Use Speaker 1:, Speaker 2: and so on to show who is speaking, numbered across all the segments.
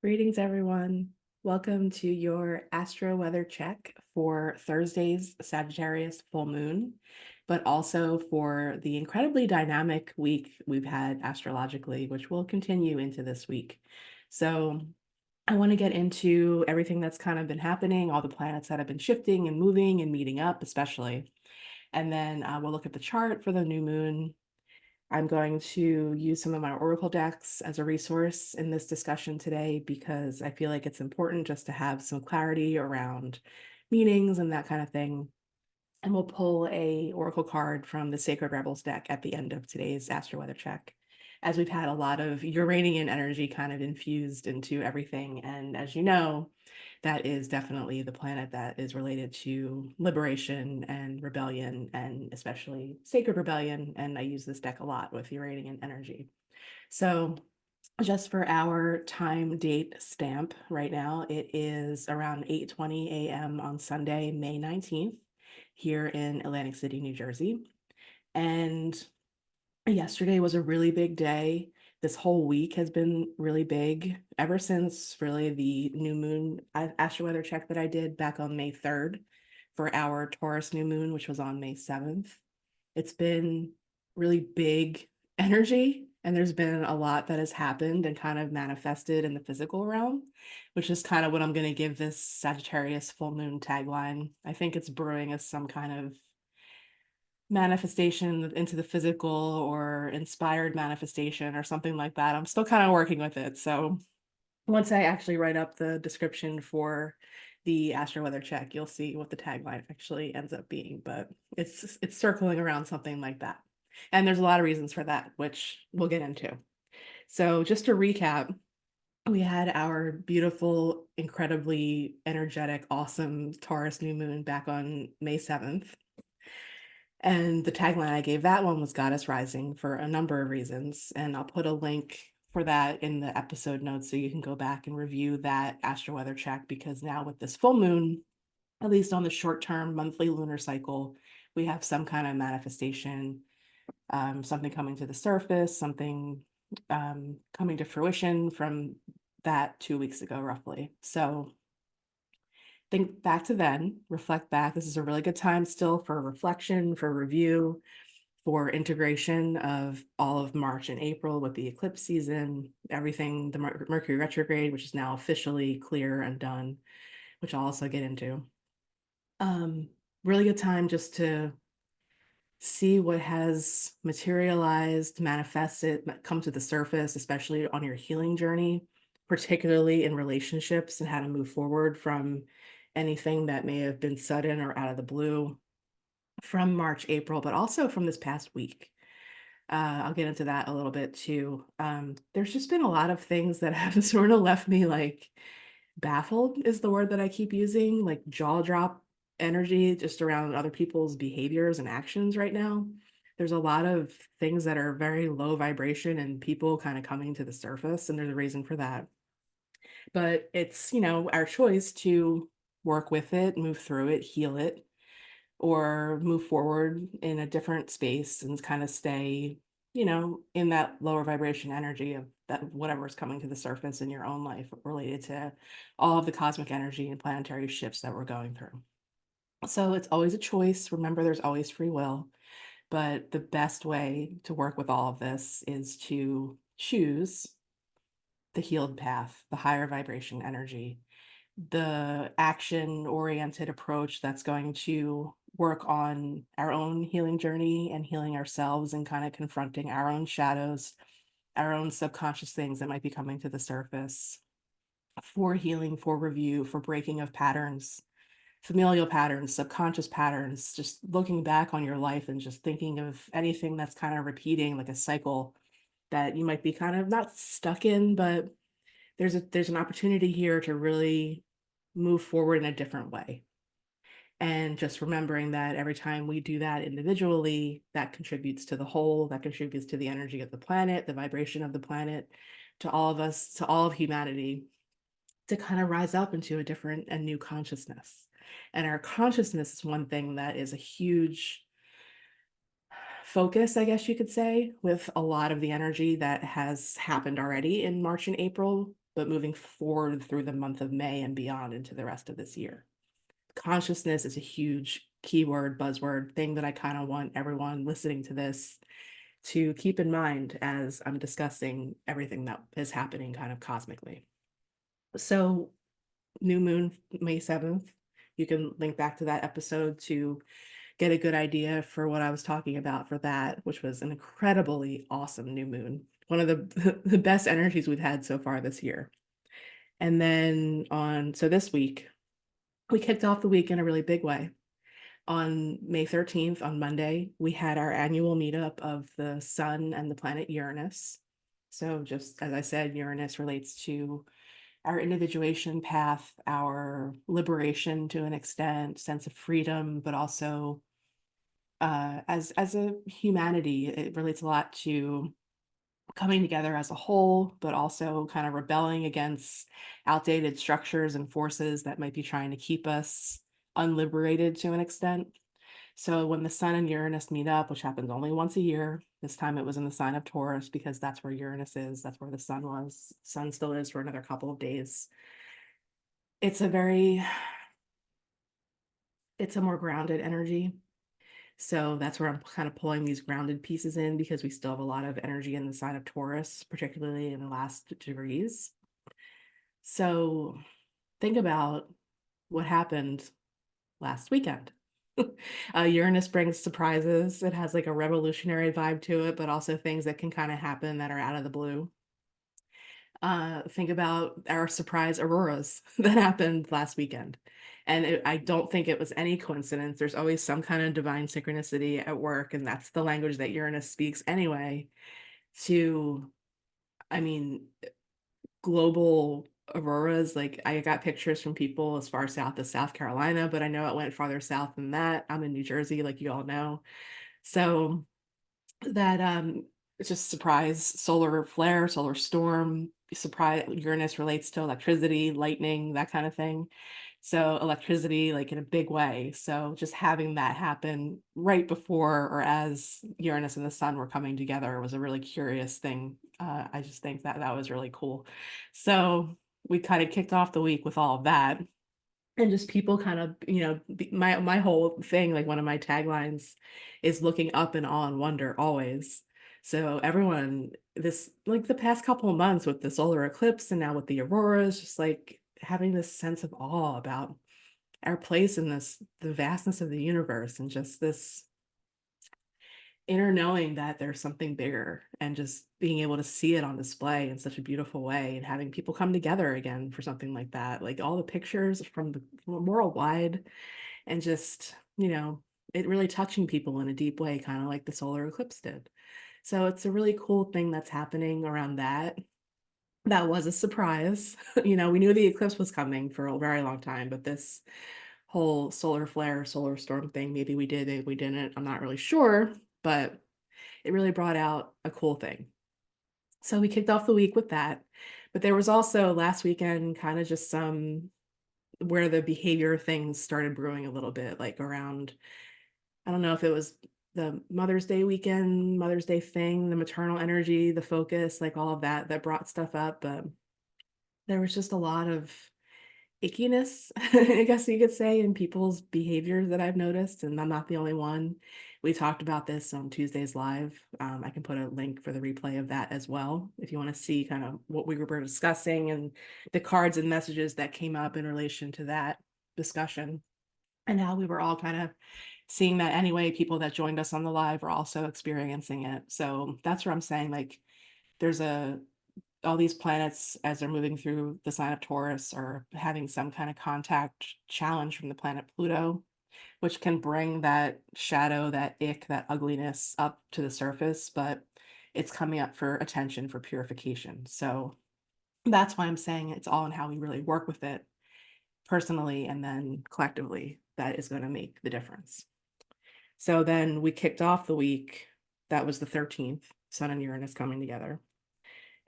Speaker 1: Greetings, everyone. Welcome to your Astro-Weather Check for Thursday's Sagittarius full moon, but also for the incredibly dynamic week we've had astrologically, which will continue into this week. So I want to get into everything that's kind of been happening, all the planets that have been shifting and moving and meeting up, especially. And then we'll look at the chart for the new moon. I'm going to use some of my Oracle decks as a resource in this discussion today because I feel like it's important just to have some clarity around meanings and that kind of thing. And we'll pull a Oracle card from the Sacred Rebels deck at the end of today's Astro Weather Check, as we've had a lot of Uranian energy kind of infused into everything. And as you know, that is definitely the planet that is related to liberation and rebellion, and especially sacred rebellion. And I use this deck a lot with Uranian energy. So just for our time date stamp right now, it is around 8:20 a.m. on Sunday, May 19th, here in Atlantic City, New Jersey. And yesterday was a really big day. This whole week has been really big ever since really the new moon astro weather check that I did back on May 3rd for our Taurus new moon, which was on May 7th. It's been really big energy, and there's been a lot that has happened and kind of manifested in the physical realm, which is kind of what I'm going to give this Sagittarius full moon tagline. I think it's brewing as some kind of manifestation into the physical or inspired manifestation or something like that. I'm still kind of working with it. So once I actually write up the description for the Astro Weather Check, you'll see what the tagline actually ends up being. But it's circling around something like that. And there's a lot of reasons for that, which we'll get into. So just to recap, we had our beautiful, incredibly energetic, awesome Taurus new moon back on May 7th. And the tagline I gave that one was Goddess Rising for a number of reasons. And I'll put a link for that in the episode notes so you can go back and review that astro weather check, because now with this full moon, at least on the short term monthly lunar cycle, we have some kind of manifestation, something coming to the surface, something coming to fruition from that 2 weeks ago, roughly. So think back to then, reflect back. This is a really good time still for reflection, for review, for integration of all of March and April with the eclipse season, everything, the Mercury retrograde, which is now officially clear and done, which I'll also get into. Really good time just to see what has materialized, manifested, come to the surface, especially on your healing journey, particularly in relationships, and how to move forward from anything that may have been sudden or out of the blue from March, April, but also from this past week. I'll get into that a little bit too. There's just been a lot of things that have sort of left me like baffled is the word that I keep using, like jaw drop energy just around other people's behaviors and actions right now. There's a lot of things that are very low vibration and people kind of coming to the surface, and there's a reason for that. But it's, our choice to work with it, move through it, heal it, or move forward in a different space and kind of stay, in that lower vibration energy of that whatever's coming to the surface in your own life related to all of the cosmic energy and planetary shifts that we're going through. So it's always a choice. Remember, there's always free will, but the best way to work with all of this is to choose the healed path, the higher vibration energy, the action-oriented approach that's going to work on our own healing journey and healing ourselves and kind of confronting our own shadows, our own subconscious things that might be coming to the surface for healing, for review, for breaking of patterns, familial patterns, subconscious patterns, just looking back on your life and just thinking of anything that's kind of repeating like a cycle that you might be kind of not stuck in, but there's an opportunity here to really move forward in a different way. And just remembering that every time we do that individually, that contributes to the whole, that contributes to the energy of the planet, the vibration of the planet, to all of us, to all of humanity, to kind of rise up into a different and new consciousness. And our consciousness is one thing that is a huge focus, I guess you could say, with a lot of the energy that has happened already in March and April, but moving forward through the month of May and beyond into the rest of this year. Consciousness is a huge keyword, buzzword thing that I kind of want everyone listening to this to keep in mind as I'm discussing everything that is happening kind of cosmically. So, new moon, May 7th. You can link back to that episode to get a good idea for what I was talking about for that, which was an incredibly awesome new moon. One of the the best energies we've had so far this year. And then so this week, we kicked off the week in a really big way. On May 13th, on Monday, we had our annual meetup of the sun and the planet Uranus. So just as I said, Uranus relates to our individuation path, our liberation to an extent, sense of freedom, but also as a humanity, it relates a lot to coming together as a whole, but also kind of rebelling against outdated structures and forces that might be trying to keep us unliberated to an extent. So when the sun and Uranus meet up, which happens only once a year, this time it was in the sign of Taurus because that's where Uranus is, that's where the sun was. Sun still is for another couple of days. It's a very, it's a more grounded energy. So that's where I'm kind of pulling these grounded pieces in because we still have a lot of energy in the sign of Taurus, particularly in the last degrees. So think about what happened last weekend. Uranus brings surprises. It has like a revolutionary vibe to it, but also things that can kind of happen that are out of the blue. Think about our surprise auroras that happened last weekend. And I don't think it was any coincidence. There's always some kind of divine synchronicity at work, and that's the language that Uranus speaks anyway, to, I mean, global auroras. Like I got pictures from people as far south as South Carolina, but I know it went farther south than that. I'm in New Jersey, like you all know. So that it's just surprise solar flare, solar storm, surprise Uranus relates to electricity, lightning, that kind of thing. So electricity like in a big way. So just having that happen right before or as Uranus and the sun were coming together was a really curious thing. I just think that that was really cool. So we kind of kicked off the week with all of that, and just people kind of, my whole thing, like one of my taglines is looking up in awe and wonder always. So everyone, this like the past couple of months with the solar eclipse and now with the auroras, just like having this sense of awe about our place in this, the vastness of the universe, and just this inner knowing that there's something bigger, and just being able to see it on display in such a beautiful way, and having people come together again for something like that, like all the pictures from worldwide, and just, it really touching people in a deep way, kind of like the solar eclipse did. So it's a really cool thing that's happening around that. That was a surprise. We knew the eclipse was coming for a very long time, but this whole solar flare, solar storm thing, maybe we did, maybe we didn't. I'm not really sure, but it really brought out a cool thing. So we kicked off the week with that. But there was also last weekend kind of just some where the behavior things started brewing a little bit, like around, I don't know if it was the Mother's Day weekend, Mother's Day thing, the maternal energy, the focus, like all of that that brought stuff up. But there was just a lot of ickiness, I guess you could say, in people's behaviors that I've noticed, and I'm not the only one. We talked about this on Tuesday's live. I can put a link for the replay of that as well if you want to see kind of what we were discussing and the cards and messages that came up in relation to that discussion, and how we were all kind of seeing that anyway. People that joined us on the live are also experiencing it. So that's where I'm saying, like, there's all these planets as they're moving through the sign of Taurus are having some kind of contact challenge from the planet Pluto, which can bring that shadow, that ick, that ugliness up to the surface, but it's coming up for attention, for purification. So that's why I'm saying it's all in how we really work with it personally and then collectively that is going to make the difference. So then we kicked off the week, that was the 13th, Sun and Uranus coming together.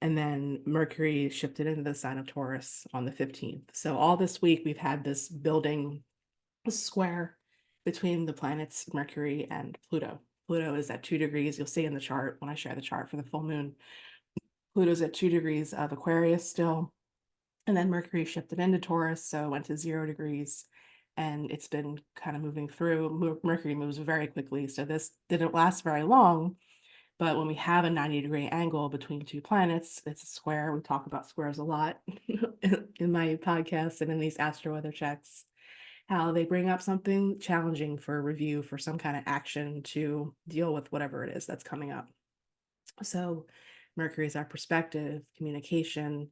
Speaker 1: And then Mercury shifted into the sign of Taurus on the 15th. So all this week, we've had this building square between the planets Mercury and Pluto. Pluto is at 2 degrees. You'll see in the chart when I share the chart for the full moon. Pluto's at 2 degrees of Aquarius still. And then Mercury shifted into Taurus, so it went to 0 degrees, and it's been kind of moving through. Mercury moves very quickly, so this didn't last very long. But when we have a 90-degree angle between two planets, it's a square. We talk about squares a lot in my podcast and in these astro weather checks, how they bring up something challenging for review, for some kind of action to deal with whatever it is that's coming up. So Mercury is our perspective, communication.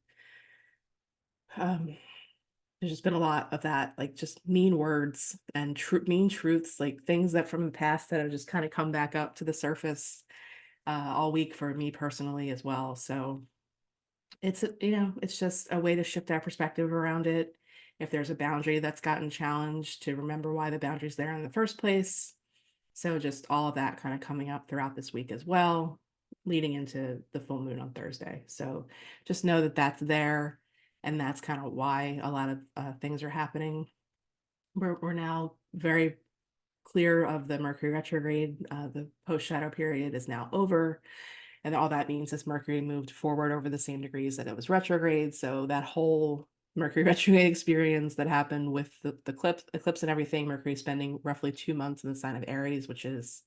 Speaker 1: There's just been a lot of that, like just mean words and mean truths, like things that from the past that have just kind of come back up to the surface all week for me personally as well. So it's, it's just a way to shift our perspective around it. If there's a boundary that's gotten challenged, to remember why the boundary's there in the first place. So just all of that kind of coming up throughout this week as well, leading into the full moon on Thursday. So just know that that's there, and that's kind of why a lot of things are happening. We're now very clear of the Mercury retrograde. The post shadow period is now over. And all that means is Mercury moved forward over the same degrees that it was retrograde. So that whole Mercury retrograde experience that happened with the eclipse and everything, Mercury spending roughly 2 months in the sign of Aries, which is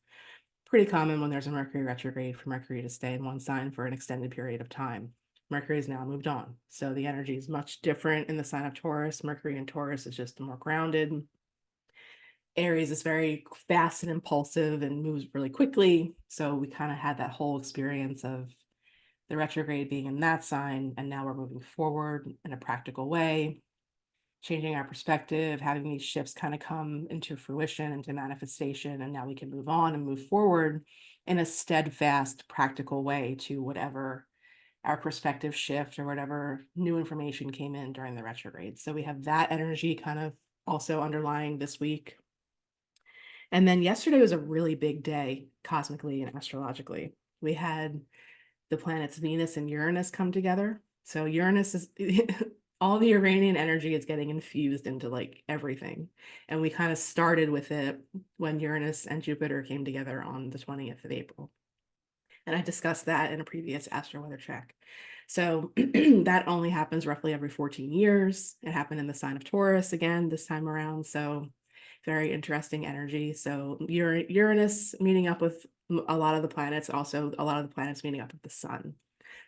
Speaker 1: pretty common when there's a Mercury retrograde for Mercury to stay in one sign for an extended period of time. Mercury has now moved on. So the energy is much different in the sign of Taurus. Mercury in Taurus is just more grounded. Aries is very fast and impulsive and moves really quickly. So we kind of had that whole experience of the retrograde being in that sign, and now we're moving forward in a practical way, changing our perspective, having these shifts kind of come into fruition, into manifestation, and now we can move on and move forward in a steadfast, practical way to whatever our perspective shift or whatever new information came in during the retrograde. So we have that energy kind of also underlying this week. And then yesterday was a really big day cosmically and astrologically. We had the planets Venus and Uranus come together. So Uranus is all the Uranian energy is getting infused into like everything. And we kind of started with it when Uranus and Jupiter came together on the 20th of April. And I discussed that in a previous Astro Weather Check. So that only happens roughly every 14 years. It happened in the sign of Taurus again this time around. So very interesting energy. So Uranus meeting up with a lot of the planets, also a lot of the planets meeting up with the sun.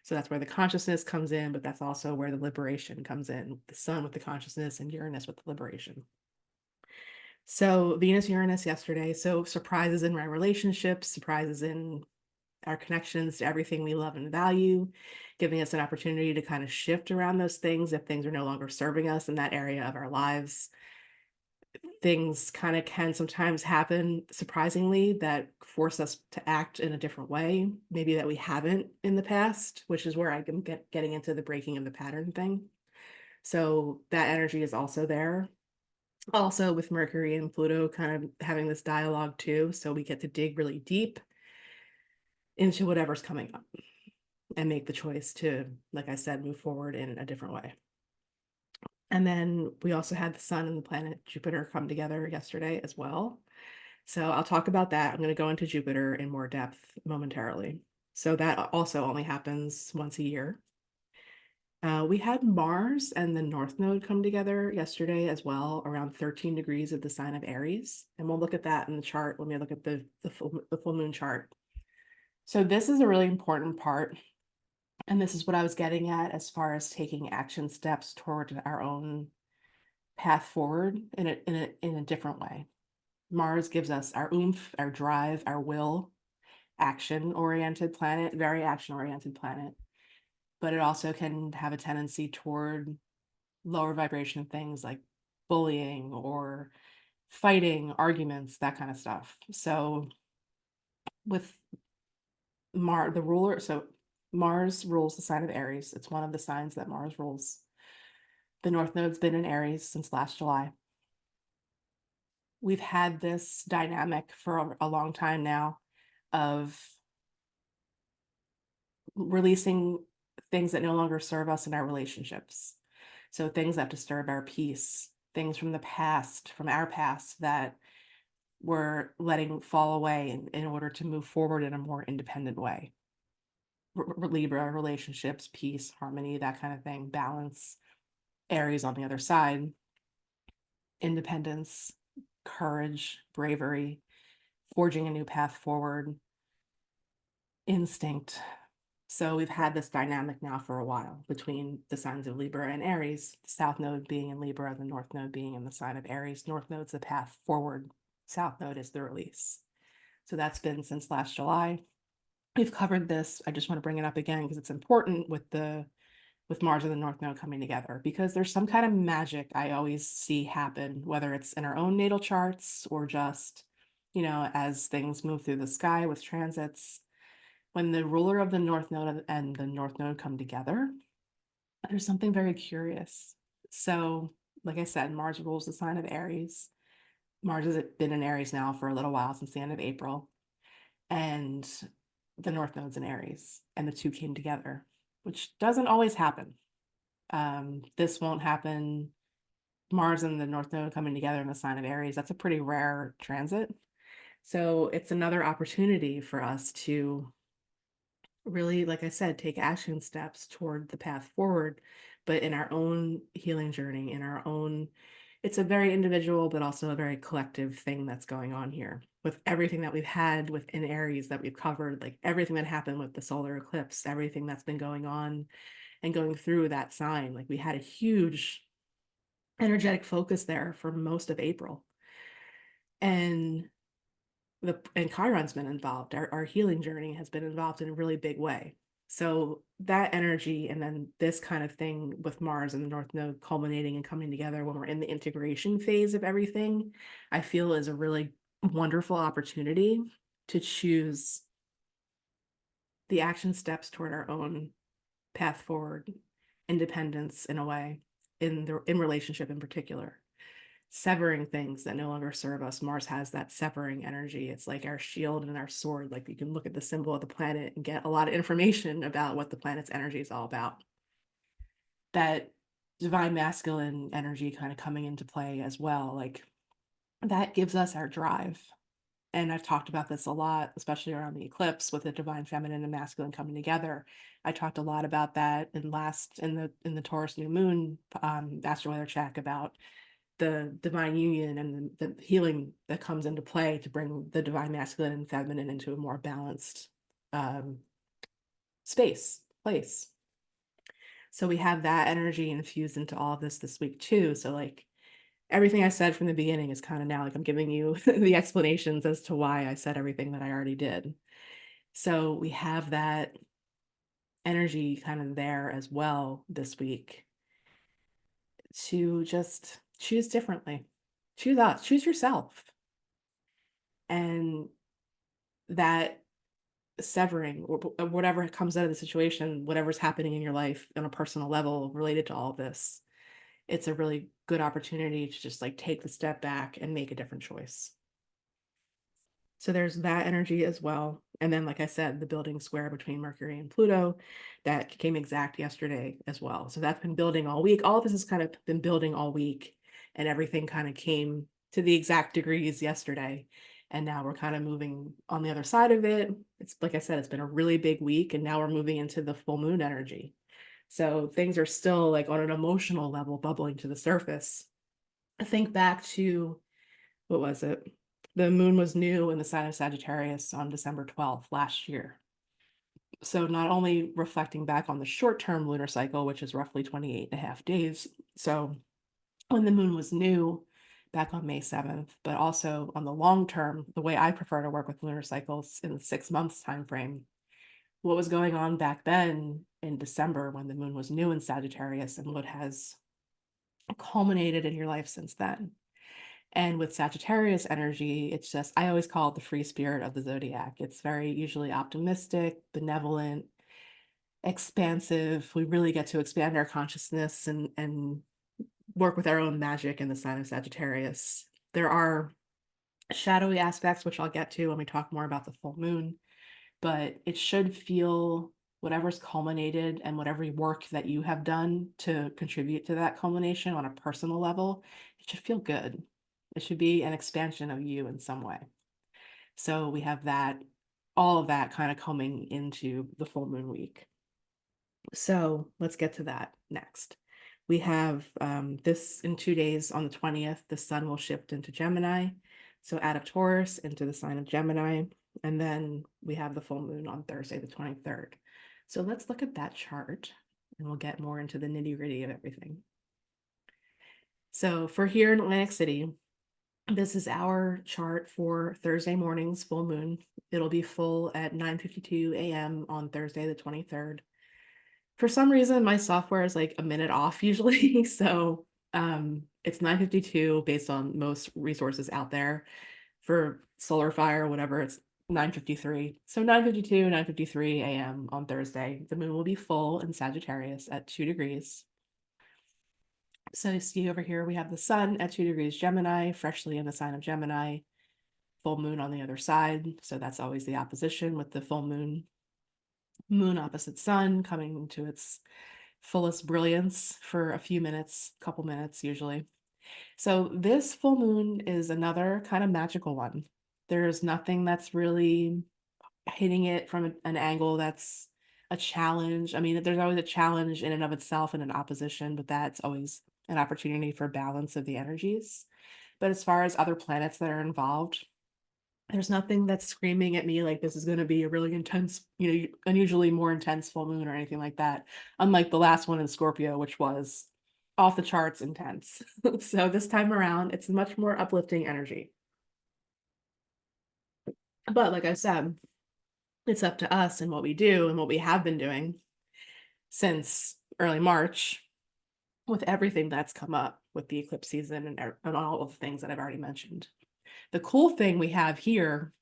Speaker 1: So that's where the consciousness comes in, but that's also where the liberation comes in. The sun with the consciousness and Uranus with the liberation. So Venus, Uranus yesterday. So surprises in my relationships, surprises in our connections to everything we love and value, giving us an opportunity to kind of shift around those things if things are no longer serving us in that area of our lives. Things kind of can sometimes happen surprisingly that force us to act in a different way, maybe that we haven't in the past, which is where I'm getting into the breaking of the pattern thing. So that energy is also there. Also with Mercury and Pluto kind of having this dialogue too. So we get to dig really deep into whatever's coming up and make the choice to, like I said, move forward in a different way. And then we also had the sun and the planet Jupiter come together yesterday as well. So I'll talk about that. I'm going to go into Jupiter in more depth momentarily. So that also only happens once a year. We had Mars and the North Node come together yesterday as well, around 13 degrees of the sign of Aries. And we'll look at that in the chart when we look at the full moon chart. So this is a really important part. And this is what I was getting at as far as taking action steps toward our own path forward in a different way. Mars gives us our oomph, our drive, our will, action-oriented planet, very action-oriented planet. But it also can have a tendency toward lower vibration things like bullying or fighting, arguments, that kind of stuff. So with the ruler, so Mars rules the sign of Aries. It's one of the signs that Mars rules. The North Node's been in Aries since last July. We've had this dynamic for a long time now of releasing things that no longer serve us in our relationships. So things that disturb our peace, things from the past, from our past that we're letting fall away in order to move forward in a more independent way. Libra, relationships, peace, harmony, that kind of thing, balance. Aries on the other side, independence, courage, bravery, forging a new path forward, instinct. So we've had this dynamic now for a while between the signs of Libra and Aries, the South Node being in Libra, the North Node being in the sign of Aries. North Node's the path forward, South Node is the release. So that's been since last July. We've covered this. I just want to bring it up again because it's important with Mars and the North Node coming together, because there's some kind of magic I always see happen, whether it's in our own natal charts or just, as things move through the sky with transits. When the ruler of the North Node and the North Node come together, there's something very curious. So, like I said, Mars rules the sign of Aries. Mars has been in Aries now for a little while, since the end of April. And the North Node's in Aries, and the two came together, which doesn't always happen. This won't happen. Mars and the North Node coming together in the sign of Aries, that's a pretty rare transit. So it's another opportunity for us to really, like I said, take action steps toward the path forward, but in our own healing journey, in our own, it's a very individual, but also a very collective thing that's going on here with everything that we've had within Aries that we've covered, like everything that happened with the solar eclipse, everything that's been going on and going through that sign. Like we had a huge energetic focus there for most of April. And Chiron's been involved. Our healing journey has been involved in a really big way. So that energy, and then this kind of thing with Mars and the North Node culminating and coming together when we're in the integration phase of everything, I feel is a really wonderful opportunity to choose the action steps toward our own path forward, independence in a way, in relationship in particular, severing things that no longer serve us. Mars has that severing energy. It's like our shield and our sword. Like you can look at the symbol of the planet and get a lot of information about what the planet's energy is all about. That divine masculine energy kind of coming into play as well. Like that gives us our drive. And I've talked about this a lot, especially around the eclipse with the divine feminine and masculine coming together. I talked a lot about that in the Taurus New Moon Astro-Weather Check, about the divine union and the healing that comes into play to bring the divine masculine and feminine into a more balanced place. So we have that energy infused into all of this week too. So like everything I said from the beginning is kind of now like I'm giving you the explanations as to why I said everything that I already did. So we have that energy kind of there as well this week to just choose differently. Choose us, choose yourself. And that severing or whatever comes out of the situation, whatever's happening in your life on a personal level related to all of this, it's a really good opportunity to just like take the step back and make a different choice. So there's that energy as well. And then, like I said, the building square between Mercury and Pluto that came exact yesterday as well. So that's been building all week. All of this has kind of been building all week, and everything kind of came to the exact degrees yesterday. And now we're kind of moving on the other side of it. It's like I said, it's been a really big week, and now we're moving into the full moon energy. So things are still like on an emotional level bubbling to the surface. I think back to, what was it? The moon was new in the sign of Sagittarius on December 12th last year. So not only reflecting back on the short-term lunar cycle, which is roughly 28 and a half days. So when the moon was new back on May 7th, but also on the long term, the way I prefer to work with lunar cycles in the 6 months time frame, what was going on back then in December when the moon was new in Sagittarius, and what has culminated in your life since then. And with Sagittarius energy, it's just, I always call it the free spirit of the zodiac. It's very usually optimistic, benevolent, expansive. We really get to expand our consciousness and work with our own magic in the sign of Sagittarius. There are shadowy aspects, which I'll get to when we talk more about the full moon, but it should feel, whatever's culminated and whatever work that you have done to contribute to that culmination on a personal level, it should feel good. It should be an expansion of you in some way. So we have that, all of that kind of coming into the full moon week. So let's get to that next. we have this in 2 days on the 20th, the sun will shift into Gemini. So out of Taurus into the sign of Gemini. And then we have the full moon on Thursday, the 23rd. So let's look at that chart and we'll get more into the nitty-gritty of everything. So for here in Atlantic City, this is our chart for Thursday morning's full moon. It'll be full at 9:52 a.m. on Thursday, the 23rd. For some reason, my software is like a minute off usually. So it's 9:52 based on most resources out there. For SolarFire or whatever, it's 9:53. So 9:52, 9:53 a.m. on Thursday. The moon will be full in Sagittarius at 2 degrees. So you see over here, we have the sun at 2 degrees Gemini, freshly in the sign of Gemini, full moon on the other side. So that's always the opposition with the full moon. Moon opposite sun coming into its fullest brilliance for a few minutes, couple minutes usually. So this full moon is another kind of magical one. There's nothing that's really hitting it from an angle that's a challenge. I mean, there's always a challenge in and of itself and an opposition, but that's always an opportunity for balance of the energies. But as far as other planets that are involved, there's nothing that's screaming at me like this is going to be a really intense, unusually more intense full moon or anything like that. Unlike the last one in Scorpio, which was off the charts intense. So this time around, it's much more uplifting energy. But like I said, it's up to us and what we do and what we have been doing since early March with everything that's come up with the eclipse season and all of the things that I've already mentioned. The cool thing we have here,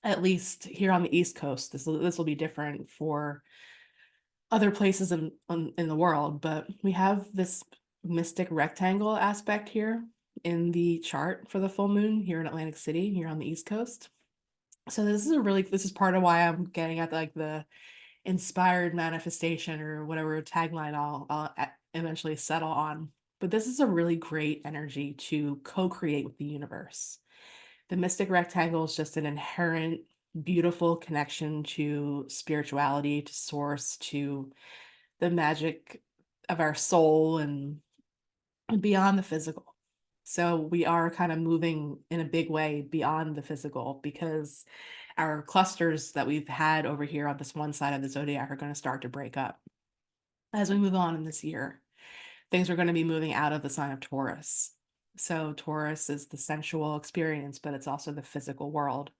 Speaker 1: at least here on the East Coast, this will be different for other places in the world, but we have this mystic rectangle aspect here in the chart for the full moon here in Atlantic City, here on the East Coast. So this is part of why I'm getting at like the inspired manifestation or whatever tagline I'll eventually settle on. But this is a really great energy to co-create with the universe. The mystic rectangle is just an inherent, beautiful connection to spirituality, to source, to the magic of our soul and beyond the physical. So we are kind of moving in a big way beyond the physical because our clusters that we've had over here on this one side of the zodiac are going to start to break up. As we move on in this year, things are going to be moving out of the sign of Taurus. So Taurus is the sensual experience, but it's also the physical world.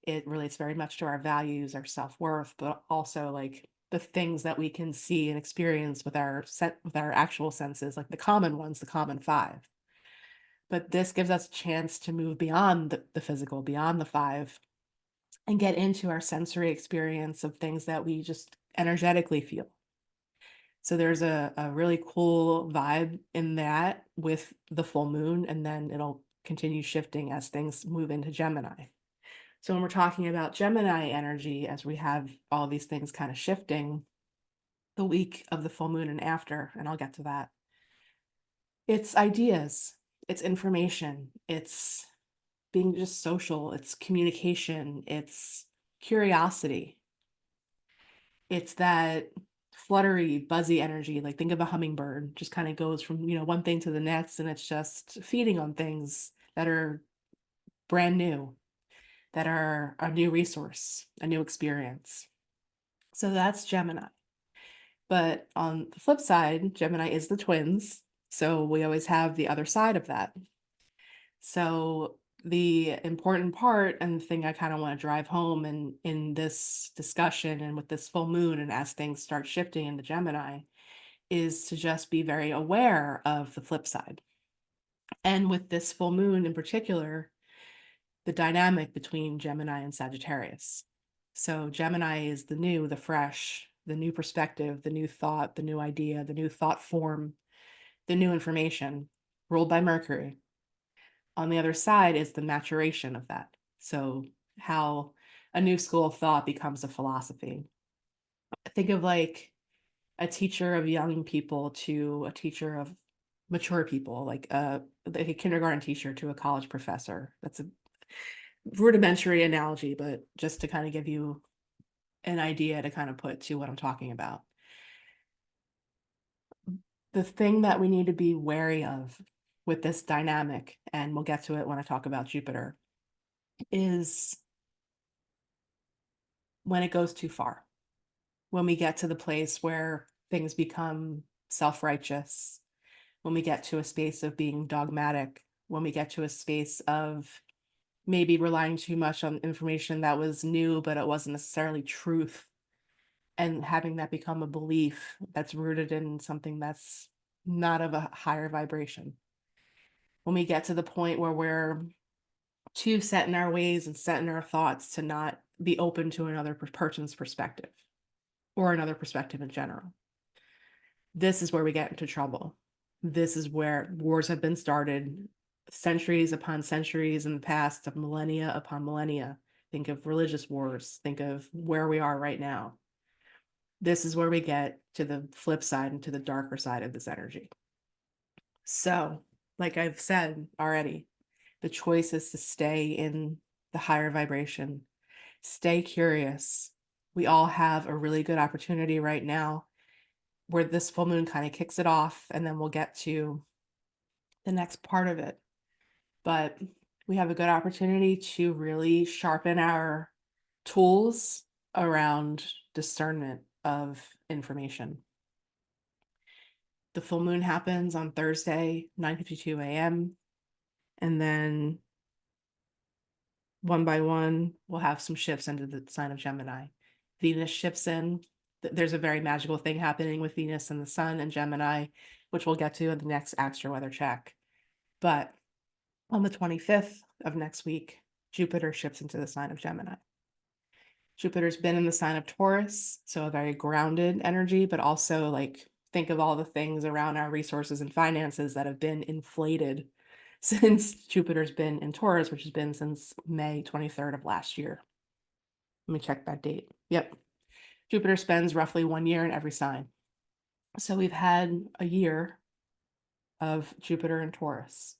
Speaker 1: It relates very much to our values, our self-worth, but also like the things that we can see and experience with our actual senses, like the common ones, the common five. But this gives us a chance to move beyond the physical, beyond the five, and get into our sensory experience of things that we just energetically feel. So there's a really cool vibe in that with the full moon, and then it'll continue shifting as things move into Gemini. So when we're talking about Gemini energy, as we have all these things kind of shifting the week of the full moon and after, and I'll get to that, it's ideas, it's information, it's being just social, it's communication, it's curiosity. It's that fluttery, buzzy energy. Like think of a hummingbird, just kind of goes from, one thing to the next, and it's just feeding on things that are brand new, that are a new resource, a new experience. So that's Gemini. But on the flip side, Gemini is the twins. So we always have the other side of that. So the important part and the thing I kind of want to drive home in this discussion and with this full moon and as things start shifting into Gemini is to just be very aware of the flip side. And with this full moon in particular, the dynamic between Gemini and Sagittarius. So Gemini is the new, the fresh, the new perspective, the new thought, the new idea, the new thought form, the new information ruled by Mercury. On the other side is the maturation of that. So how a new school of thought becomes a philosophy. Think of like a teacher of young people to a teacher of mature people, like a kindergarten teacher to a college professor. That's a rudimentary analogy, but just to kind of give you an idea to kind of put to what I'm talking about. The thing that we need to be wary of with this dynamic, and we'll get to it when I talk about Jupiter, is when it goes too far. When we get to the place where things become self-righteous, when we get to a space of being dogmatic, when we get to a space of maybe relying too much on information that was new, but it wasn't necessarily truth, and having that become a belief that's rooted in something that's not of a higher vibration. When we get to the point where we're too set in our ways and set in our thoughts to not be open to another person's perspective or another perspective in general. This is where we get into trouble. This is where wars have been started centuries upon centuries in the past, of millennia upon millennia. Think of religious wars, think of where we are right now. This is where we get to the flip side and to the darker side of this energy. So, like I've said already, the choice is to stay in the higher vibration, stay curious. We all have a really good opportunity right now where this full moon kind of kicks it off, and then we'll get to the next part of it. But we have a good opportunity to really sharpen our tools around discernment of information. The full moon happens on Thursday, 9:52 a.m. And then one by one, we'll have some shifts into the sign of Gemini. Venus shifts in. There's a very magical thing happening with Venus and the sun and Gemini, which we'll get to in the next Astro-Weather Check. But on the 25th of next week, Jupiter shifts into the sign of Gemini. Jupiter's been in the sign of Taurus, so a very grounded energy, but also like think of all the things around our resources and finances that have been inflated since Jupiter's been in Taurus, which has been since May 23rd of last year. Let me check that date. Yep. Jupiter spends roughly 1 year in every sign. So we've had a year of Jupiter in Taurus.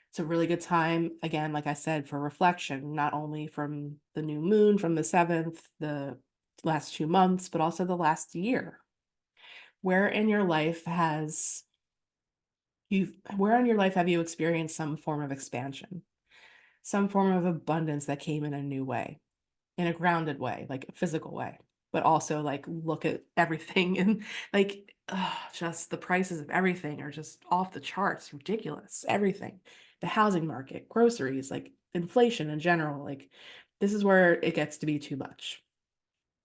Speaker 1: It's a really good time, again, like I said, for reflection, not only from the new moon, from the 7th, the last 2 months, but also the last year. Where in your life have you experienced some form of expansion, some form of abundance that came in a new way, in a grounded way, like a physical way, but also like look at everything and like just the prices of everything are just off the charts, ridiculous. Everything, the housing market, groceries, like inflation in general, like this is where it gets to be too much.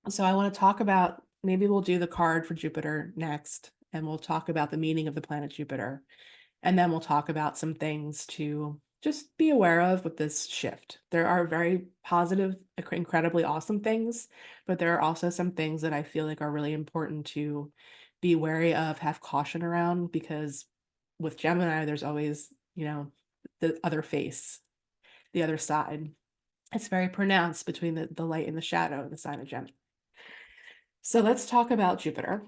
Speaker 1: So I want to talk about, maybe we'll do the card for Jupiter next, and we'll talk about the meaning of the planet Jupiter. And then we'll talk about some things to just be aware of with this shift. There are very positive, incredibly awesome things, but there are also some things that I feel like are really important to be wary of, have caution around, because with Gemini, there's always, the other face, the other side. It's very pronounced between the light and the shadow in the sign of Gemini. So let's talk about Jupiter.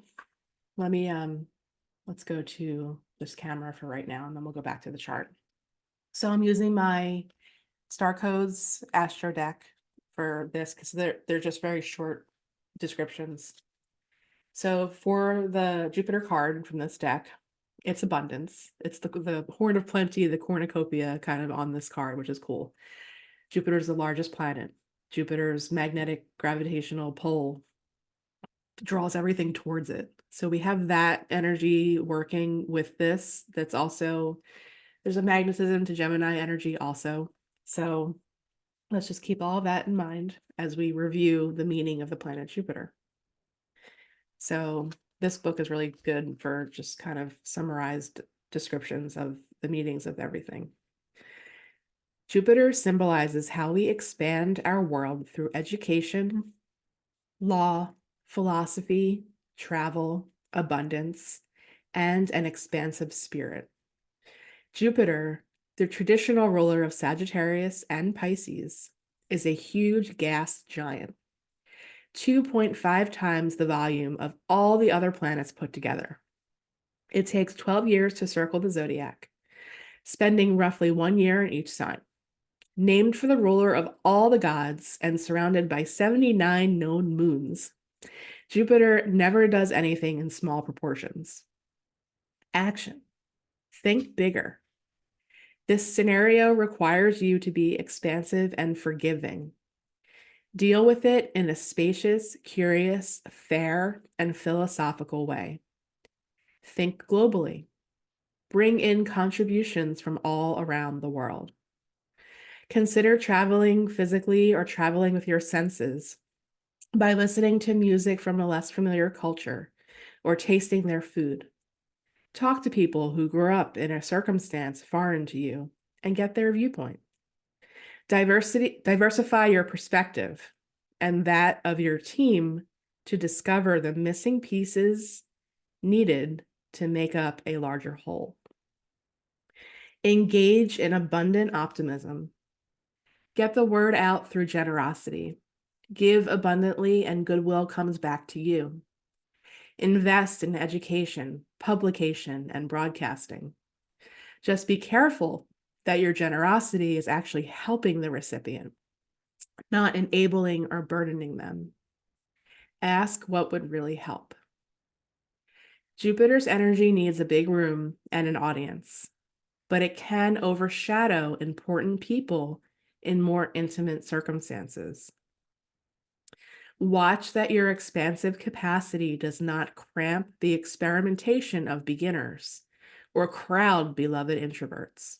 Speaker 1: Let's go to this camera for right now, and then we'll go back to the chart. So I'm using my Starcodes Astro deck for this because they're just very short descriptions. So for the Jupiter card from this deck, it's abundance. It's the horn of plenty, the cornucopia kind of on this card, which is cool. Jupiter's the largest planet. Jupiter's magnetic gravitational pull draws everything towards it. So we have that energy working with this. That's also, there's a magnetism to Gemini energy also. So let's just keep all of that in mind as we review the meaning of the planet Jupiter. So this book is really good for just kind of summarized descriptions of the meanings of everything. Jupiter symbolizes how we expand our world through education, law, philosophy, travel, abundance, and an expansive spirit. Jupiter, the traditional ruler of Sagittarius and Pisces, is a huge gas giant, 2.5 times the volume of all the other planets put together. It takes 12 years to circle the zodiac, spending roughly 1 year in each sign. Named for the ruler of all the gods and surrounded by 79 known moons, Jupiter never does anything in small proportions. Action. Think bigger. This scenario requires you to be expansive and forgiving. Deal with it in a spacious, curious, fair, and philosophical way. Think globally. Bring in contributions from all around the world. Consider traveling physically or traveling with your senses by listening to music from a less familiar culture or tasting their food. Talk to people who grew up in a circumstance foreign to you and get their viewpoint. Diversify your perspective and that of your team to discover the missing pieces needed to make up a larger whole. Engage in abundant optimism. Get the word out through generosity. Give abundantly and goodwill comes back to you. Invest in education, publication, and broadcasting. Just be careful that your generosity is actually helping the recipient, not enabling or burdening them. Ask what would really help. Jupiter's energy needs a big room and an audience, but it can overshadow important people in more intimate circumstances. Watch that your expansive capacity does not cramp the experimentation of beginners or crowd beloved introverts.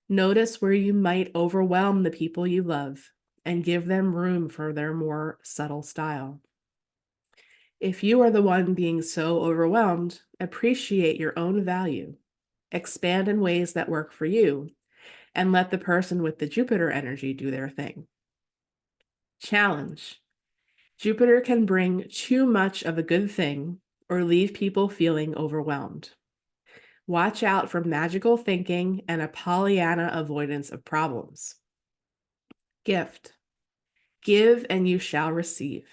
Speaker 1: Notice where you might overwhelm the people you love and give them room for their more subtle style. If you are the one being so overwhelmed, appreciate your own value, expand in ways that work for you, and let the person with the Jupiter energy do their thing. Challenge. Jupiter can bring too much of a good thing or leave people feeling overwhelmed. Watch out for magical thinking and a Pollyanna avoidance of problems. Gift. Give and you shall receive.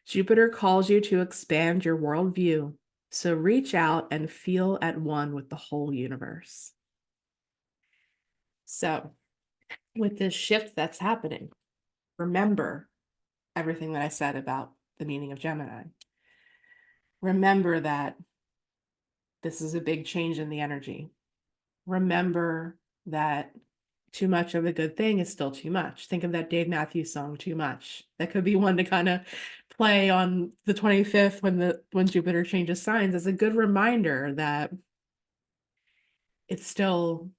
Speaker 1: Jupiter calls you to expand your worldview, so reach out and feel at one with the whole universe. So, with this shift that's happening, remember everything that I said about the meaning of Gemini. Remember that this is a big change in the energy. Remember that too much of a good thing is still too much. Think of that Dave Matthews song, Too Much. That could be one to kind of play on the 25th when Jupiter changes signs as a good reminder that it's still,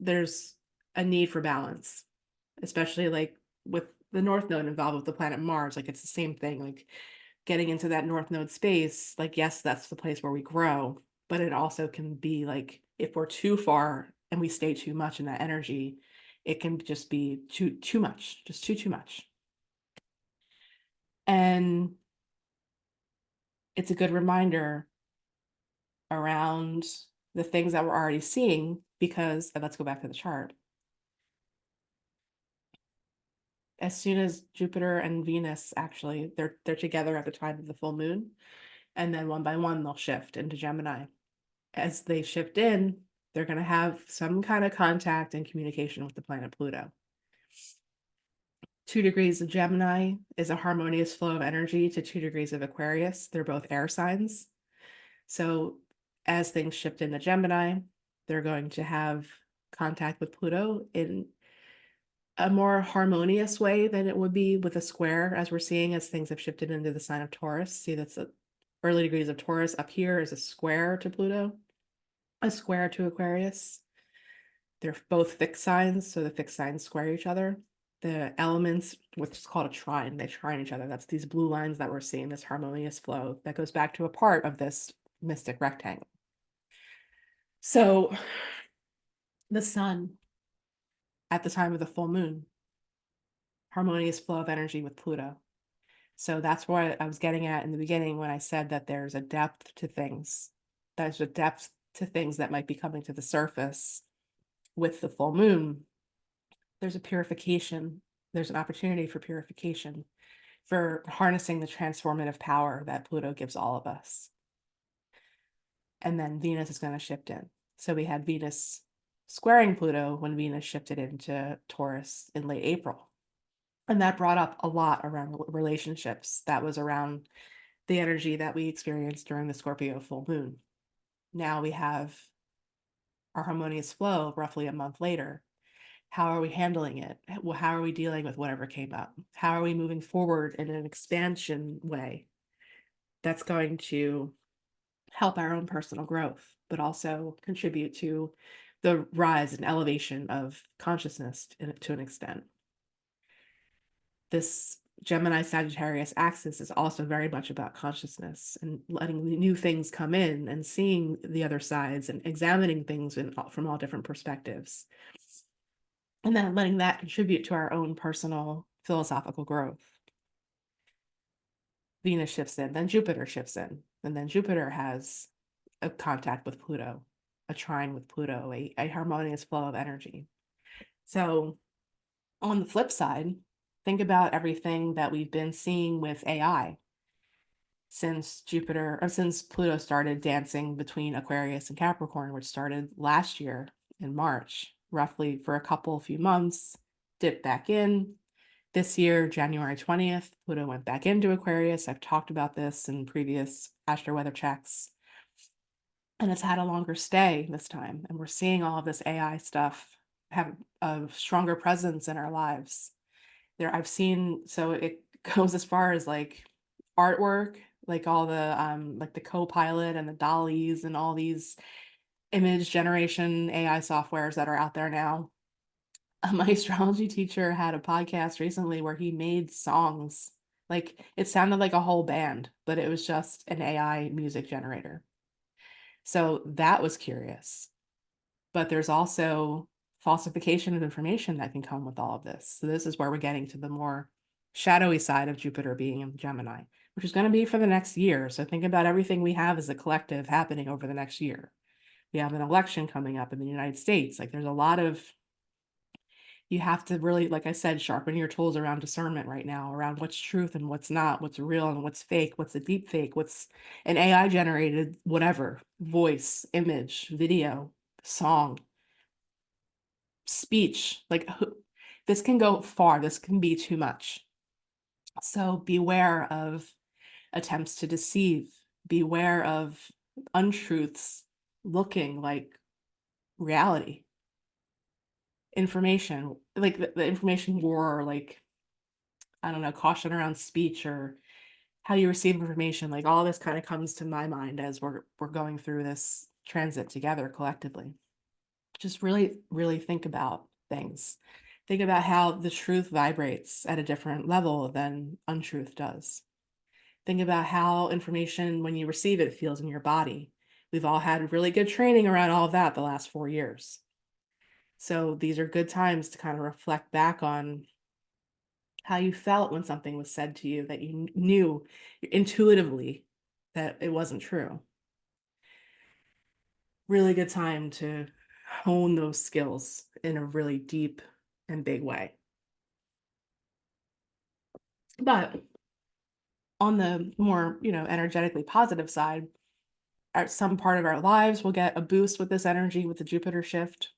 Speaker 1: there's a need for balance, especially like with the North Node involved with the planet Mars. Like it's the same thing, like getting into that North Node space, like, yes, that's the place where we grow, but it also can be like, if we're too far and we stay too much in that energy, it can just be too much, just too much. And it's a good reminder around the things that we're already seeing, because, and let's go back to the chart. As soon as Jupiter and Venus, actually, they're together at the time of the full moon, and then one by one they'll shift into Gemini. As they shift in, they're going to have some kind of contact and communication with the planet Pluto. 2 degrees of Gemini is a harmonious flow of energy to 2 degrees of Aquarius. They're both air signs. So as things shift into Gemini, they're going to have contact with Pluto in a more harmonious way than it would be with a square, as we're seeing as things have shifted into the sign of Taurus. See, that's the early degrees of Taurus. Up here is a square to Pluto, a square to Aquarius. They're both fixed signs, so the fixed signs square each other. The elements, which is called a trine, they trine each other. That's these blue lines that we're seeing, this harmonious flow that goes back to a part of this mystic rectangle. So the sun at the time of the full moon, harmonious flow of energy with Pluto. So that's what I was getting at in the beginning when I said that there's a depth to things. There's a depth to things that might be coming to the surface with the full moon. There's a purification. There's an opportunity for purification, for harnessing the transformative power that Pluto gives all of us. And then Venus is going to shift in. So we had Venus squaring Pluto when Venus shifted into Taurus in late April. And that brought up a lot around relationships. That was around the energy that we experienced during the Scorpio full moon. Now we have our harmonious flow roughly a month later. How are we handling it? How are we dealing with whatever came up? How are we moving forward in an expansion way that's going to help our own personal growth, but also contribute to the rise and elevation of consciousness to an extent? This Gemini Sagittarius axis is also very much about consciousness and letting new things come in and seeing the other sides and examining things from all different perspectives. And then letting that contribute to our own personal philosophical growth. Venus shifts in, then Jupiter shifts in, and then Jupiter has a contact with Pluto, a trine with Pluto, a harmonious flow of energy. So on the flip side, think about everything that we've been seeing with AI since Pluto started dancing between Aquarius and Capricorn, which started last year in March, roughly for a few months, dipped back in. This year, January 20th, Pluto went back into Aquarius. I've talked about this in previous Astro-Weather checks. And it's had a longer stay this time. And we're seeing all of this AI stuff have a stronger presence in our lives. I've seen, so it goes as far as like artwork, like all the like the Copilot and the Dollies and all these image generation AI softwares that are out there now. My astrology teacher had a podcast recently where he made songs. Like it sounded like a whole band, but it was just an AI music generator. So that was curious. But there's also falsification of information that can come with all of this. So this is where we're getting to the more shadowy side of Jupiter being in Gemini, which is going to be for the next year. So think about everything we have as a collective happening over the next year. We have an election coming up in the United States. Like there's a lot of, you have to really, like I said, sharpen your tools around discernment right now, around what's truth and what's not, what's real and what's fake, what's a deep fake, what's an AI generated, whatever, voice, image, video, song, speech. Like this can go far. This can be too much. So beware of attempts to deceive. Beware of untruths looking like reality. Information, like the information war, or like, I don't know, caution around speech or how you receive information. Like all this kind of comes to my mind as we're going through this transit together collectively. Just really, really think about things. Think about how the truth vibrates at a different level than untruth does. Think about how information, when you receive it, feels in your body. We've all had really good training around all of that the last 4 years. So these are good times to kind of reflect back on how you felt when something was said to you that you knew intuitively that it wasn't true. Really good time to hone those skills in a really deep and big way. But on the more, energetically positive side, at some part of our lives will get a boost with this energy with the Jupiter shift.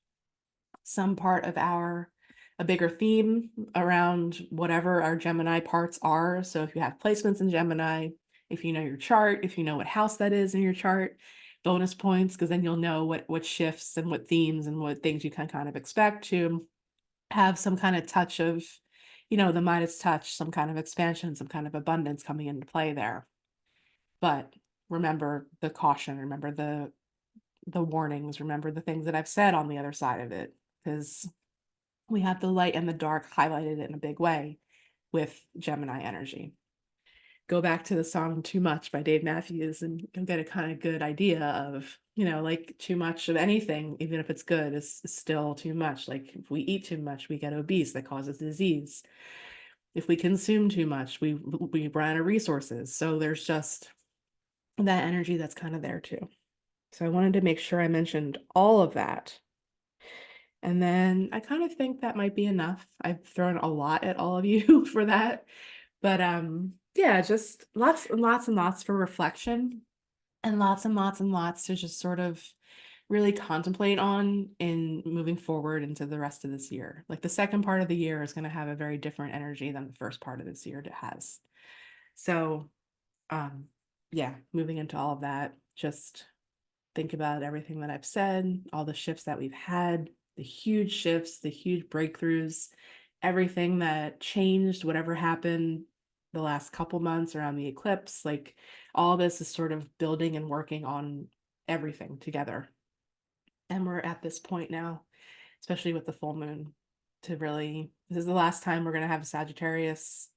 Speaker 1: Some part of a bigger theme around whatever our Gemini parts are. So if you have placements in Gemini, if you know your chart, if you know what house that is in your chart, bonus points, because then you'll know what shifts and what themes and what things you can kind of expect to have some kind of touch of, the Midas touch, some kind of expansion, some kind of abundance coming into play there. But remember the caution, remember the warnings, remember the things that I've said on the other side of it, because we have the light and the dark highlighted in a big way with Gemini energy. Go back to the song Too Much by Dave Matthews and you'll get a kind of good idea of, like too much of anything, even if it's good, is still too much. Like if we eat too much, we get obese, that causes disease. If we consume too much, we run out of resources. So there's just that energy that's kind of there too. So I wanted to make sure I mentioned all of that. And then I kind of think that might be enough. I've thrown a lot at all of you for that. But yeah, just lots and lots and lots for reflection and lots and lots and lots to just sort of really contemplate on in moving forward into the rest of this year. Like the second part of the year is going to have a very different energy than the first part of this year has. So yeah, moving into all of that, just think about everything that I've said, all the shifts that we've had, the huge shifts, the huge breakthroughs, everything that changed, whatever happened the last couple months around the eclipse, like all this is sort of building and working on everything together. And we're at this point now, especially with the full moon, to really, this is the last time we're going to have a Sagittarius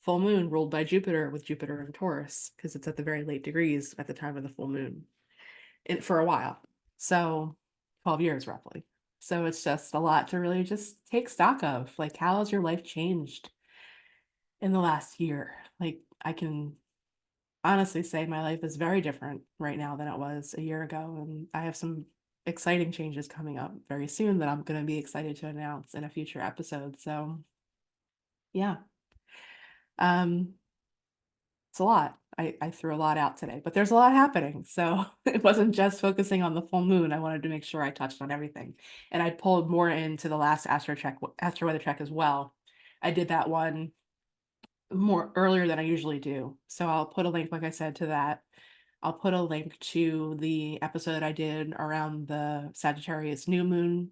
Speaker 1: full moon ruled by Jupiter, with Jupiter in Taurus, because it's at the very late degrees at the time of the full moon for a while. So 12 years roughly. So it's just a lot to really just take stock of. Like, how has your life changed in the last year? Like, I can honestly say my life is very different right now than it was a year ago. And I have some exciting changes coming up very soon that I'm going to be excited to announce in a future episode. So yeah, um, it's a lot. I threw a lot out today, but there's a lot happening. So it wasn't just focusing on the full moon. I wanted to make sure I touched on everything. And I pulled more into the last Astro Weather Check as well. I did that one more earlier than I usually do. So I'll put a link, like I said, to that. I'll put a link to the episode I did around the Sagittarius New Moon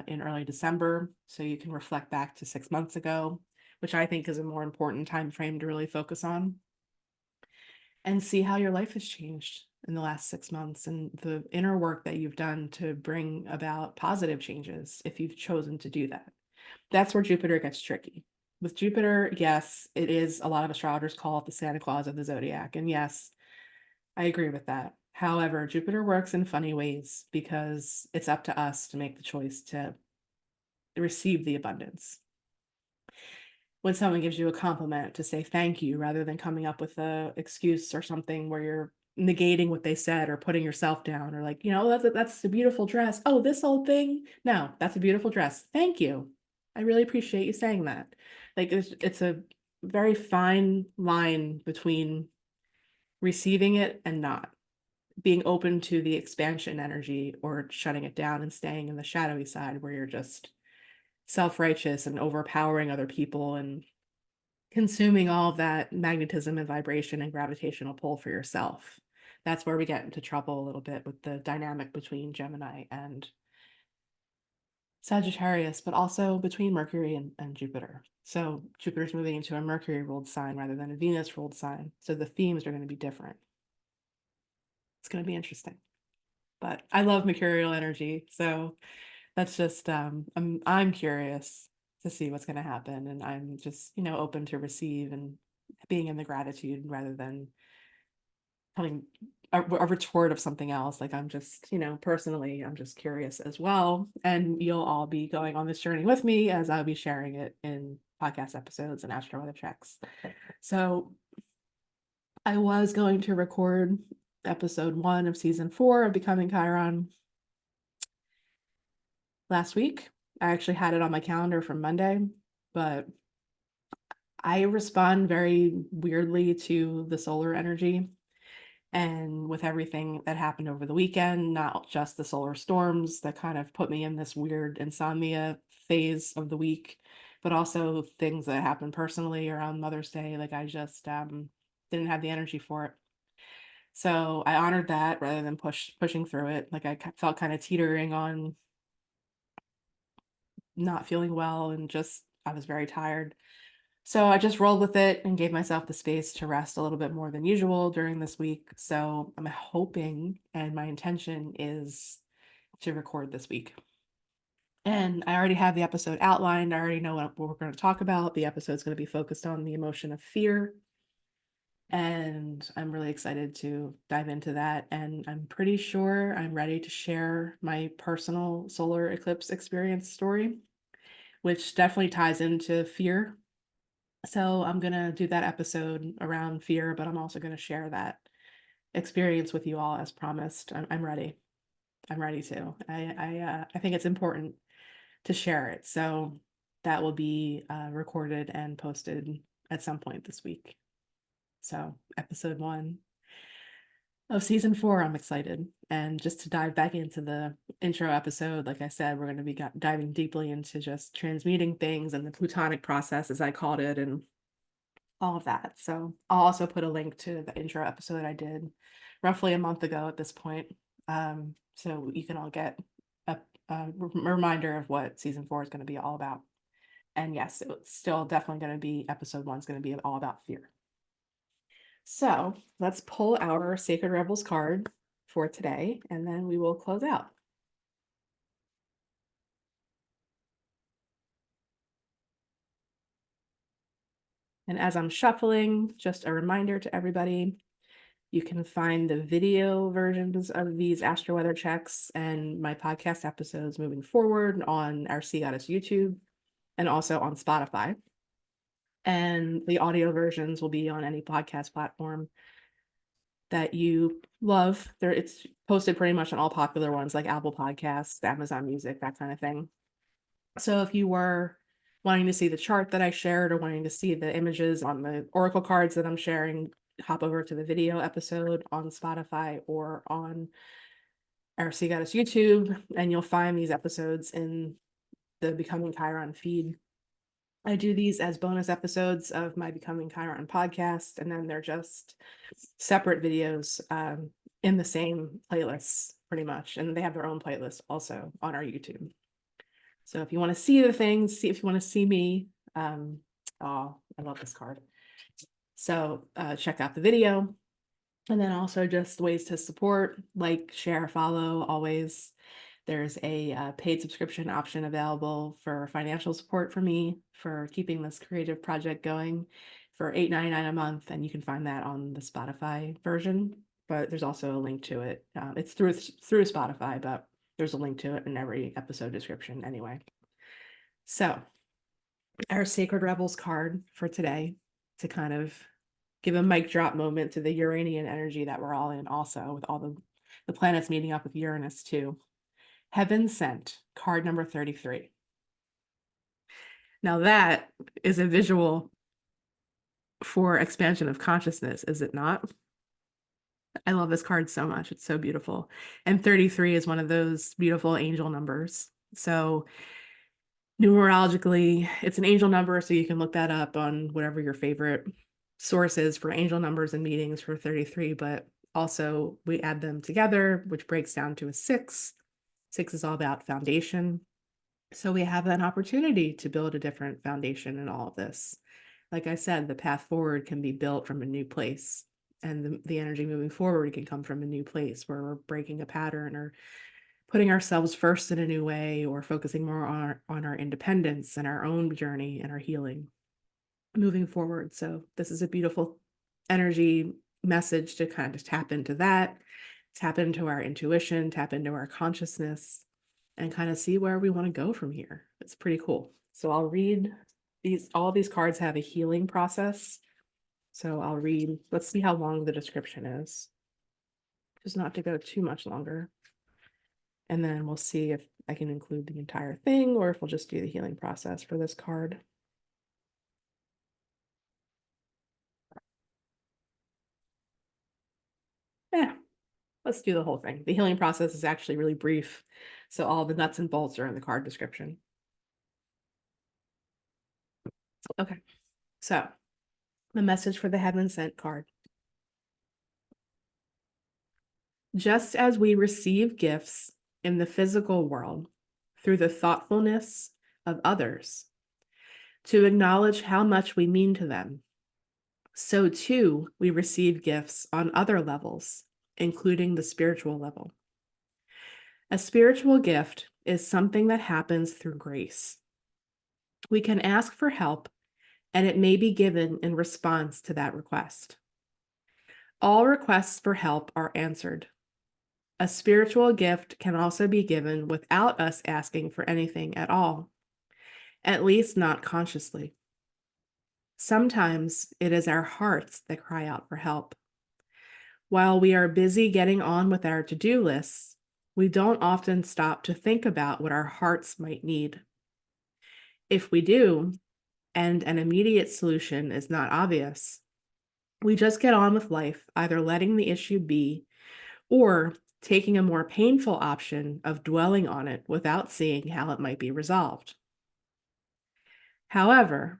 Speaker 1: in early December. So you can reflect back to 6 months ago, which I think is a more important time frame to really focus on, and see how your life has changed in the last 6 months and the inner work that you've done to bring about positive changes if you've chosen to do that. That's where Jupiter gets tricky. With Jupiter, yes, it is, a lot of astrologers call it the Santa Claus of the zodiac. And yes, I agree with that. However, Jupiter works in funny ways because it's up to us to make the choice to receive the abundance. When someone gives you a compliment, to say thank you rather than coming up with a excuse or something where you're negating what they said or putting yourself down, or like, that's a beautiful dress. Oh, this old thing? No, that's a beautiful dress. Thank you. I really appreciate you saying that. Like, it's a very fine line between receiving it and not being open to the expansion energy, or shutting it down and staying in the shadowy side where you're just self-righteous and overpowering other people and consuming all of that magnetism and vibration and gravitational pull for yourself. That's where we get into trouble a little bit with the dynamic between Gemini and Sagittarius, but also between Mercury and Jupiter. So Jupiter's moving into a Mercury ruled sign rather than a Venus ruled sign. So the themes are going to be different. It's going to be interesting. But I love mercurial energy. So that's just I'm curious to see what's going to happen, and I'm just open to receive and being in the gratitude rather than having a retort of something else. Like, I'm just personally, I'm just curious as well, and you'll all be going on this journey with me as I'll be sharing it in podcast episodes and Astro Weather Checks. So I was going to record episode 1 of season 4 of Becoming Chiron last week. I actually had it on my calendar for Monday, but I respond very weirdly to the solar energy. And with everything that happened over the weekend, not just the solar storms that kind of put me in this weird insomnia phase of the week, but also things that happened personally around Mother's Day, like I just didn't have the energy for it. So I honored that rather than pushing through it. Like, I felt kind of teetering on not feeling well, and just I was very tired. So I just rolled with it and gave myself the space to rest a little bit more than usual during this week. So I'm hoping, and my intention is to record this week. And I already have the episode outlined. I already know what we're going to talk about. The episode's going to be focused on the emotion of fear. And I'm really excited to dive into that. And I'm pretty sure I'm ready to share my personal solar eclipse experience story, which definitely ties into fear. So I'm going to do that episode around fear, but I'm also going to share that experience with you all as promised. I'm ready. I'm ready to. I think it's important to share it. So that will be recorded and posted at some point this week. So episode 1 of season 4, I'm excited. And just to dive back into the intro episode, like I said, we're going to be diving deeply into just transmuting things and the plutonic process, as I called it, and all of that. So I'll also put a link to the intro episode I did roughly a month ago at this point. so you can all get a reminder of what season 4 is going to be all about. And yes, it's still definitely going to be episode 1 is going to be all about fear. So let's pull our Sacred Rebels card for today, and then we will close out. And as I'm shuffling, just a reminder to everybody, you can find the video versions of these Astro Weather checks and my podcast episodes moving forward on our Sea Goddess YouTube and also on Spotify. And the audio versions will be on any podcast platform that you love. It's posted pretty much on all popular ones like Apple Podcasts, Amazon Music, that kind of thing. So if you were wanting to see the chart that I shared or wanting to see the images on the Oracle cards that I'm sharing, hop over to the video episode on Spotify or on our Sea Goddess YouTube, and you'll find these episodes in the Becoming Chiron feed. I do these as bonus episodes of my Becoming Chiron podcast, and then they're just separate videos in the same playlists, pretty much. And they have their own playlist also on our YouTube. So if you want to see the things, if you want to see me, oh, I love this card. So check out the video. And then also just ways to support, like, share, follow, always. There's a paid subscription option available for financial support for me for keeping this creative project going for $8.99 a month. And you can find that on the Spotify version, but there's also a link to it. It's through Spotify, but there's a link to it in every episode description anyway. So our Sacred Rebels card for today, to kind of give a mic drop moment to the Uranian energy that we're all in also, with all the planets meeting up with Uranus too. Heaven Sent, card number 33. Now that is a visual for expansion of consciousness, is it not? I love this card so much. It's so beautiful. And 33 is one of those beautiful angel numbers. So numerologically, it's an angel number, so you can look that up on whatever your favorite source is for angel numbers and meetings for 33, but also we add them together, which breaks down to a 6. 6 is all about foundation. So we have an opportunity to build a different foundation in all of this. Like I said, the path forward can be built from a new place, and the energy moving forward can come from a new place where we're breaking a pattern or putting ourselves first in a new way, or focusing more on our independence and our own journey and our healing moving forward. So this is a beautiful energy message to kind of tap into that, tap into our intuition, tap into our consciousness, and kind of see where we want to go from here. It's pretty cool. So I'll read these. All of these cards have a healing process. So I'll read, let's see how long the description is. Just not to go too much longer. And then we'll see if I can include the entire thing or if we'll just do the healing process for this card. Yeah, let's do the whole thing. The healing process is actually really brief, so all the nuts and bolts are in the card description. Okay, so the message for the Heaven Sent card. Just as we receive gifts in the physical world through the thoughtfulness of others, to acknowledge how much we mean to them, so too we receive gifts on other levels, including the spiritual level. A spiritual gift is something that happens through grace. We can ask for help, and it may be given in response to that request. All requests for help are answered. A spiritual gift can also be given without us asking for anything at all, at least not consciously. Sometimes it is our hearts that cry out for help. While we are busy getting on with our to-do lists, we don't often stop to think about what our hearts might need. If we do, and an immediate solution is not obvious, we just get on with life, either letting the issue be or taking a more painful option of dwelling on it without seeing how it might be resolved. However,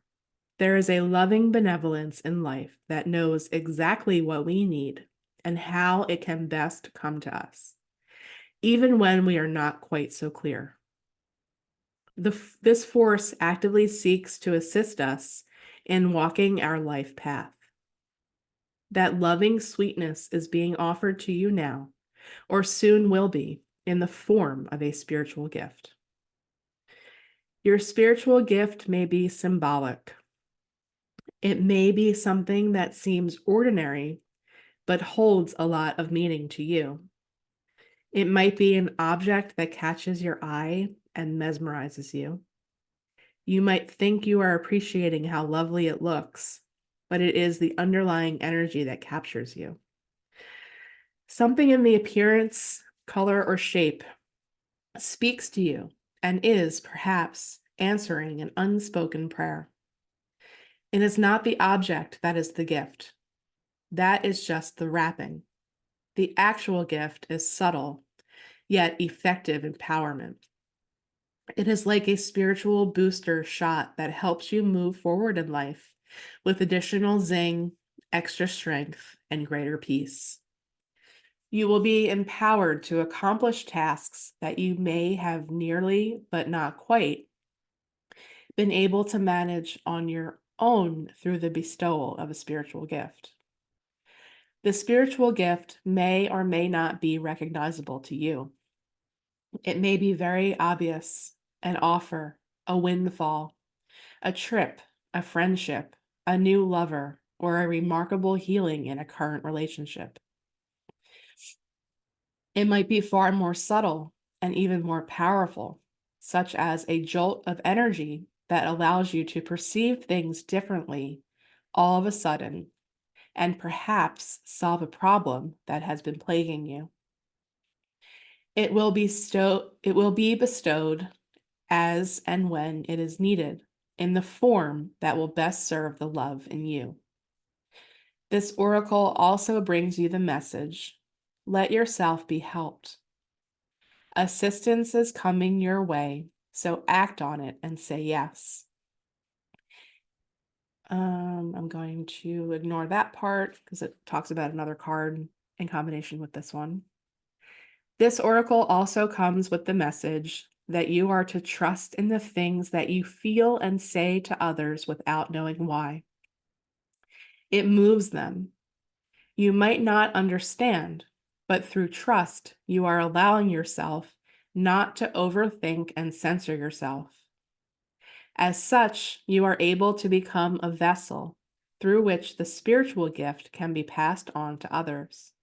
Speaker 1: there is a loving benevolence in life that knows exactly what we need and how it can best come to us. even when we are not quite so clear. This force actively seeks to assist us in walking our life path. That loving sweetness is being offered to you now, or soon will be, in the form of a spiritual gift. Your spiritual gift may be symbolic. It may be something that seems ordinary, but holds a lot of meaning to you. It might be an object that catches your eye and mesmerizes you. You might think you are appreciating how lovely it looks, but it is the underlying energy that captures you. Something in the appearance, color, or shape speaks to you and is, perhaps, answering an unspoken prayer. It is not the object that is the gift. That is just the wrapping. The actual gift is subtle, yet effective empowerment. It is like a spiritual booster shot that helps you move forward in life with additional zing, extra strength, and greater peace. You will be empowered to accomplish tasks that you may have nearly, but not quite, been able to manage on your own through the bestowal of a spiritual gift. The spiritual gift may or may not be recognizable to you. It may be very obvious, an offer, a windfall, a trip, a friendship, a new lover, or a remarkable healing in a current relationship. It might be far more subtle and even more powerful, such as a jolt of energy that allows you to perceive things differently all of a sudden and perhaps solve a problem that has been plaguing you. It will be bestowed as and when it is needed in the form that will best serve the love in you. This oracle also brings you the message, let yourself be helped. Assistance is coming your way, so act on it and say yes. I'm going to ignore that part because it talks about another card in combination with this one. This oracle also comes with the message that you are to trust in the things that you feel and say to others without knowing why. It moves them. You might not understand, but through trust, you are allowing yourself not to overthink and censor yourself. As such, you are able to become a vessel through which the spiritual gift can be passed on to others.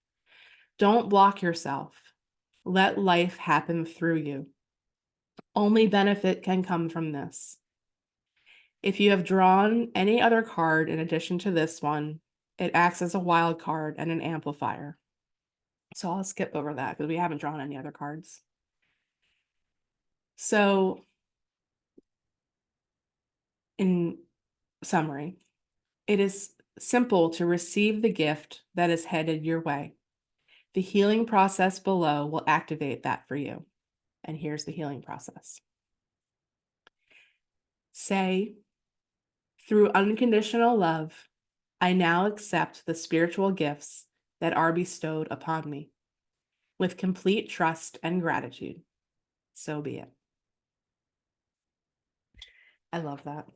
Speaker 1: Don't block yourself. Let life happen through you. Only benefit can come from this. If you have drawn any other card in addition to this one, it acts as a wild card and an amplifier. So I'll skip over that because we haven't drawn any other cards. So, in summary, it is simple to receive the gift that is headed your way. The healing process below will activate that for you. And here's the healing process. Say, through unconditional love, I now accept the spiritual gifts that are bestowed upon me. With complete trust and gratitude. So be it. I love that.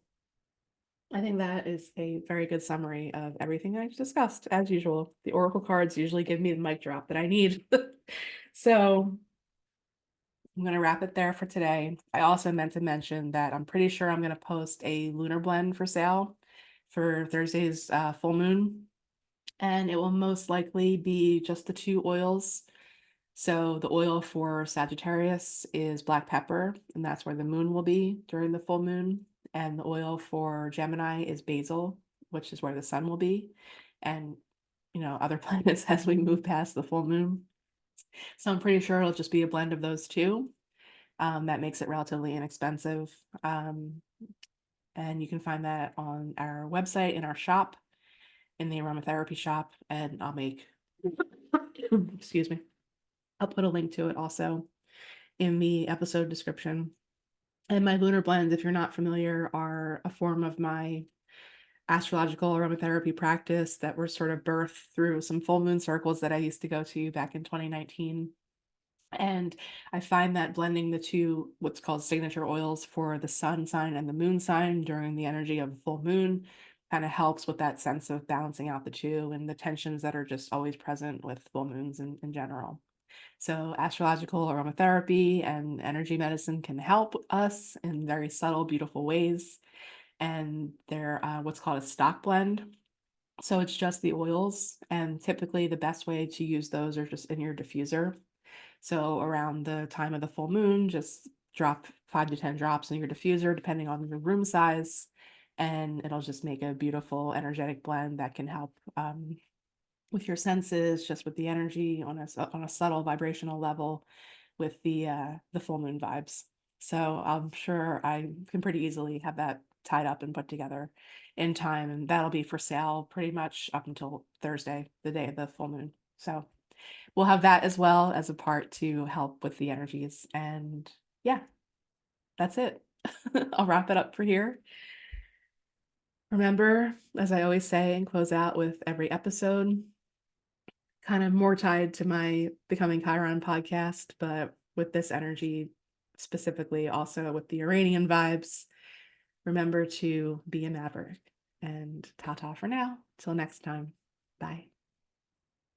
Speaker 1: I think that is a very good summary of everything I've discussed. As usual, the oracle cards usually give me the mic drop that I need. So I'm going to wrap it there for today. I also meant to mention that I'm pretty sure I'm going to post a lunar blend for sale for Thursday's full moon. And it will most likely be just the two oils. So the oil for Sagittarius is black pepper, and that's where the moon will be during the full moon. And the oil for Gemini is basil, which is where the sun will be. And, other planets as we move past the full moon. So I'm pretty sure it'll just be a blend of those two. That makes it relatively inexpensive. And you can find that on our website in our shop, in the aromatherapy shop. And I'll make, excuse me. I'll put a link to it also in the episode description. And my lunar blends, if you're not familiar, are a form of my astrological aromatherapy practice that were sort of birthed through some full moon circles that I used to go to back in 2019. And I find that blending the two, what's called signature oils for the sun sign and the moon sign during the energy of full moon, kind of helps with that sense of balancing out the two and the tensions that are just always present with full moons in general. So, astrological aromatherapy and energy medicine can help us in very subtle, beautiful ways. And they're what's called a stock blend. So, it's just the oils. And typically, the best way to use those are just in your diffuser. So around the time of the full moon, just drop 5 to 10 drops in your diffuser, depending on your room size, and it'll just make a beautiful energetic blend that can help with your senses, just with the energy on a subtle vibrational level, with the full moon vibes. So I'm sure I can pretty easily have that tied up and put together in time, and that'll be for sale pretty much up until Thursday, the day of the full moon. So we'll have that as well as a part to help with the energies. And yeah, that's it. I'll wrap it up for here. Remember, as I always say and close out with every episode, kind of more tied to my Becoming Chiron podcast, but with this energy specifically, also with the Uranian vibes, remember to be a maverick. And ta ta for now. Till next time. Bye.